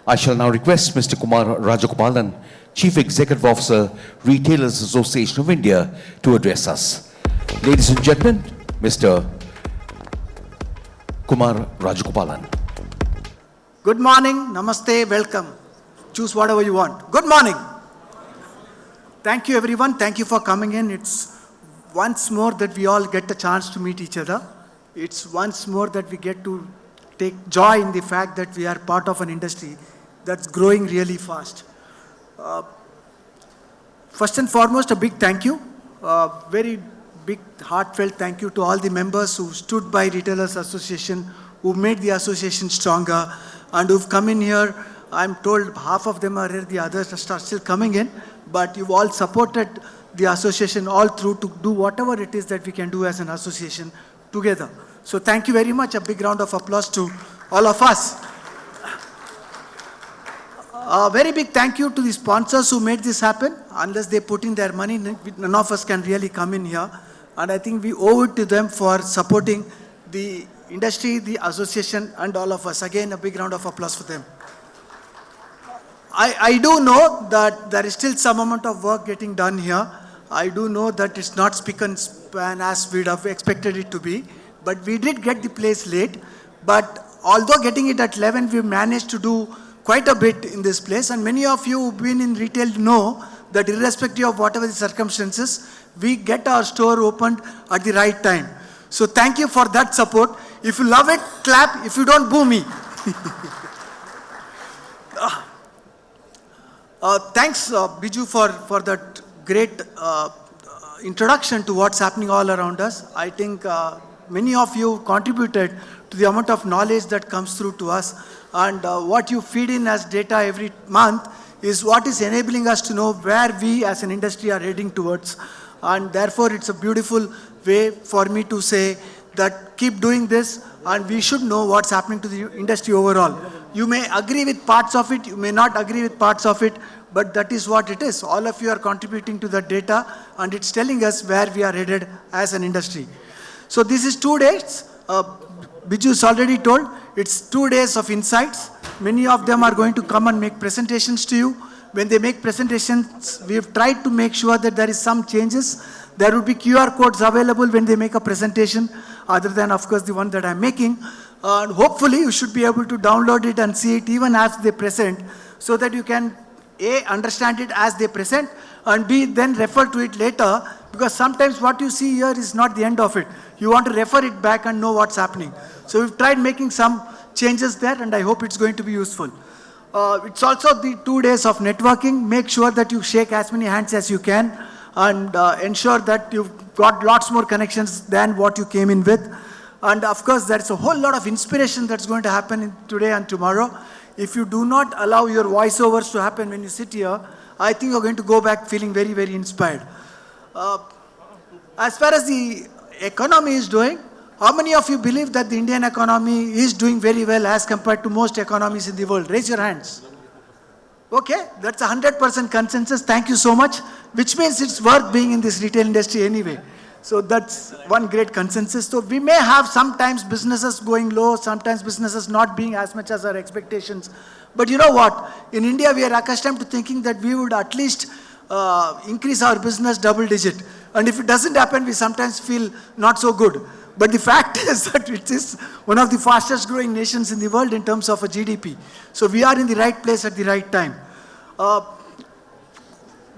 I shall now request Mr. Kumar Rajagopalan, Chief Executive Officer, Retailers Association of India, to address us. Ladies and gentlemen, Mr. Kumar Rajagopalan. Good morning, namaste, welcome. Choose whatever you want. Good morning. Thank you everyone, thank you for coming in. It's once more that we all get the chance to meet each other. It's once more that we get to take joy in the fact that we are part of an industry that's growing really fast. First and foremost, a big thank you. Very big heartfelt thank you to all the members who stood by Retailers Association, who made the association stronger, and who've come in here. I'm told half of them are here, the others are still coming in, but you've all supported the association all through to do whatever it is that we can do as an association together. So thank you very much. A big round of applause to all of us. A very big thank you to the sponsors who made this happen. Unless they put in their money, none of us can really come in here. And I think we owe it to them for supporting the industry, the association, and all of us. Again, a big round of applause for them. I do know that there is still some amount of work getting done here. I do know that it's not spick and span as we'd have expected it to be. But we did get the place late. But although getting it at 11, we managed to do quite a bit in this place. And many of you who've been in retail know that irrespective of whatever the circumstances, we get our store opened at the right time. So thank you for that support. If you love it, clap. If you don't, boo me. Thanks, Biju, for that great introduction to what's happening all around us. I think many of you contributed to the amount of knowledge that comes through to us. And what you feed in as data every month is what is enabling us to know where we as an industry are heading towards. And therefore, it's a beautiful way for me to say that keep doing this, and we should know what's happening to the industry overall. You may agree with parts of it, you may not agree with parts of it, but that is what it is. All of you are contributing to that data, and it's telling us where we are headed as an industry. So this is 2 days. Biju's already told, it's 2 days of insights. Many of them are going to come and make presentations to you. When they make presentations, we have tried to make sure that there is some changes. There will be QR codes available when they make a presentation, other than, of course, the one that I'm making. Hopefully, you should be able to download it and see it even as they present, so that you can, A, understand it as they present, and B, then refer to it later, because sometimes what you see here is not the end of it. You want to refer it back and know what's happening. So we've tried making some changes there, and I hope it's going to be useful. It's also the 2 days of networking. Make sure that you shake as many hands as you can, and ensure that you've got lots more connections than what you came in with. And of course, there's a whole lot of inspiration that's going to happen today and tomorrow. If you do not allow your voiceovers to happen when you sit here, I think you're going to go back feeling very, very inspired. As far as the economy is doing, how many of you believe that the Indian economy is doing very well as compared to most economies in the world? Raise your hands. Okay, that's 100% consensus. Thank you so much, which means it's worth being in this retail industry anyway. So that's one great consensus. So we may have sometimes businesses going low, sometimes businesses not being as much as our expectations. But you know what? In India, we are accustomed to thinking that we would at least increase our business double digit. And if it doesn't happen, we sometimes feel not so good. But the fact is that it is one of the fastest growing nations in the world in terms of a GDP. So we are in the right place at the right time.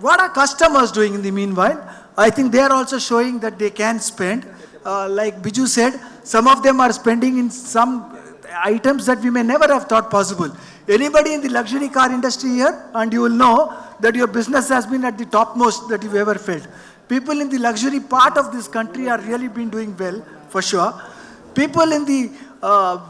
What are customers doing in the meanwhile? I think they are also showing that they can spend. Like Biju said, some of them are spending in some items that we may never have thought possible. Anybody in the luxury car industry here, and you will know that your business has been at the topmost that you've ever felt. People in the luxury part of this country are really been doing well, for sure. People in the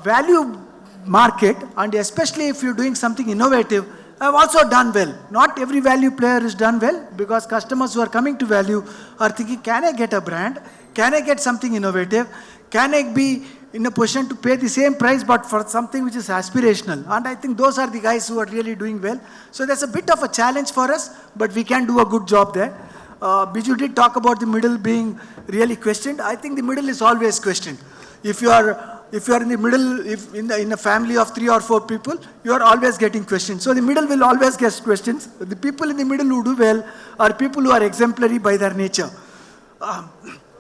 value market, and especially if you're doing something innovative, have also done well. Not every value player is done well, because customers who are coming to value are thinking, can I get a brand? Can I get something innovative? Can I be in a position to pay the same price but for something which is aspirational? And I think those are the guys who are really doing well. So there's a bit of a challenge for us, but we can do a good job there. Biju did talk about the middle being really questioned. I think the middle is always questioned. If you are If you are in the middle, if in a family of 3 or 4 people, you are always getting questions. So the middle will always get questions. The people in the middle who do well are people who are exemplary by their nature.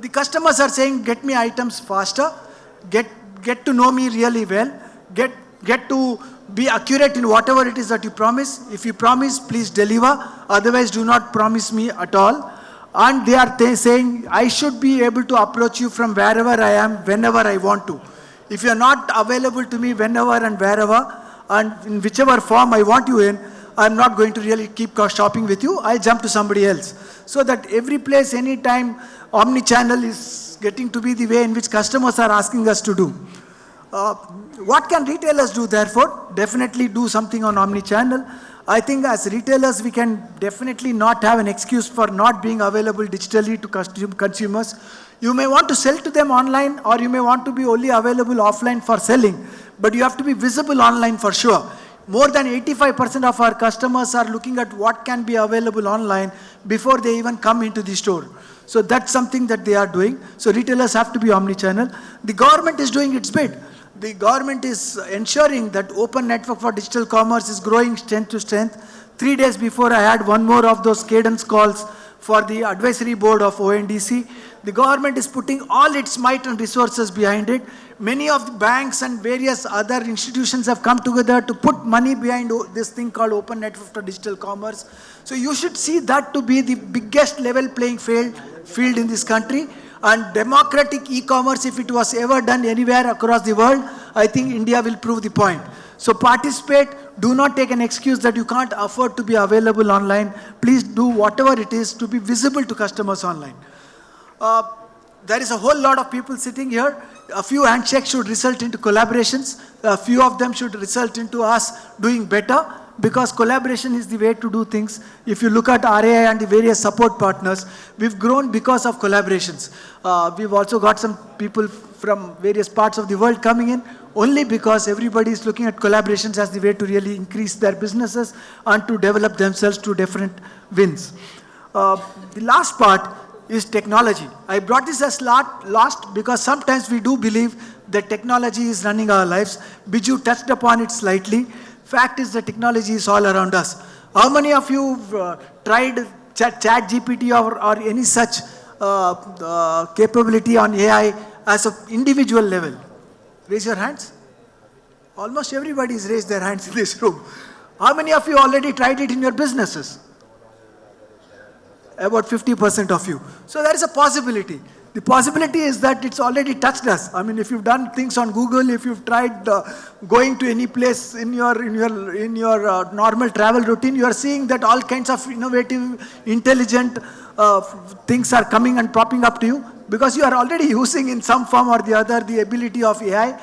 The customers are saying, get me items faster, get to know me really well, get to be accurate in whatever it is that you promise. If you promise, please deliver. Otherwise, do not promise me at all. And they are saying, I should be able to approach you from wherever I am, whenever I want to. If you are not available to me whenever and wherever, and in whichever form I want you in, I'm not going to really keep shopping with you. I'll jump to somebody else. So that every place, anytime, Omnichannel is getting to be the way in which customers are asking us to do. What can retailers do, therefore? Definitely do something on Omnichannel. I think as retailers, we can definitely not have an excuse for not being available digitally to consumers. You may want to sell to them online, or you may want to be only available offline for selling, but you have to be visible online for sure. More than 85% of our customers are looking at what can be available online before they even come into the store. So that's something that they are doing. So retailers have to be omnichannel. The government is doing its bit. The government is ensuring that open network for digital commerce is growing strength to strength. 3 days before, I had one more of those cadence calls for the advisory board of ONDC. The government is putting all its might and resources behind it. Many of the banks and various other institutions have come together to put money behind this thing called open network for digital commerce. So you should see that to be the biggest level playing field in this country. And democratic e-commerce, if it was ever done anywhere across the world, I think India will prove the point. So participate. Do not take an excuse that you can't afford to be available online. Please do whatever it is to be visible to customers online. There is a whole lot of people sitting here. A few handshakes should result into collaborations. A few of them should result into us doing better, because collaboration is the way to do things. If you look at RAI and the various support partners, we've grown because of collaborations. We've also got some people from various parts of the world coming in, only because everybody is looking at collaborations as the way to really increase their businesses and to develop themselves to different wins. The last part is technology. I brought this as last because sometimes we do believe that technology is running our lives. Biju touched upon it slightly. Fact is, the technology is all around us. How many of you tried ChatGPT or any such capability on AI as an individual level? Raise your hands. Almost everybody has raised their hands in this room. How many of you already tried it in your businesses? About 50% of you. So there is a possibility. The possibility is that it's already touched us. I mean, if you've done things on Google, if you've tried going to any place in your normal travel routine, you are seeing that all kinds of innovative, intelligent things are coming and popping up to you, because you are already using in some form or the other the ability of AI.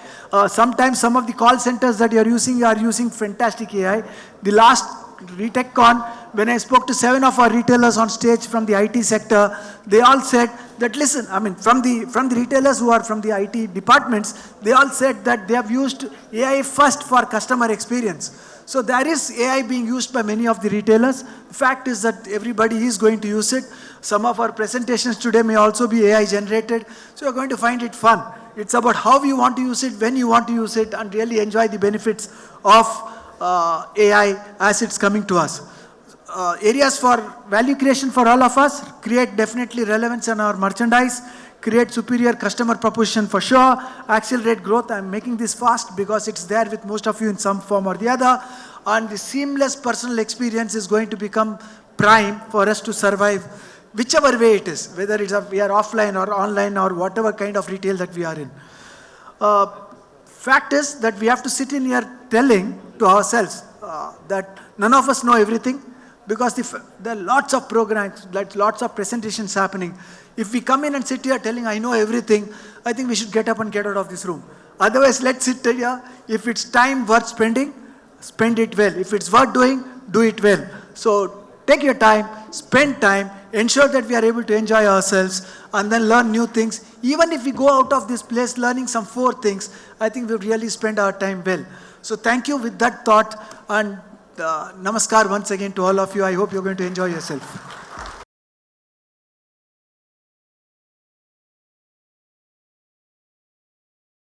Sometimes some of the call centers that you are using fantastic AI. The last ReTechCon, when I spoke to 7 of our retailers on stage from the IT sector, they all said that, listen, I mean, from the retailers who are from the IT departments, they all said that they have used AI first for customer experience. So there is AI being used by many of the retailers. The fact is that everybody is going to use it. Some of our presentations today may also be AI generated. So you're going to find it fun. It's about how you want to use it, when you want to use it, and really enjoy the benefits of AI as it's coming to us. Areas for value creation for all of us: create definitely relevance in our merchandise, create superior customer proposition for sure, accelerate growth. I'm making this fast because it's there with most of you in some form or the other, and the seamless personal experience is going to become prime for us to survive whichever way it is, whether we are offline or online or whatever kind of retail that we are in. Fact is that we have to sit in here telling to ourselves that none of us know everything, because there are lots of programs, lots of presentations happening. If we come in and sit here telling I know everything, I think we should get up and get out of this room. Otherwise, let's sit here. If it's time worth spending, spend it well. If it's worth doing, do it well. So take your time, spend time, ensure that we are able to enjoy ourselves, and then learn new things. Even if we go out of this place learning some 4 things, I think we've really spent our time well. So thank you with that thought, and namaskar once again to all of you. I hope you're going to enjoy yourself.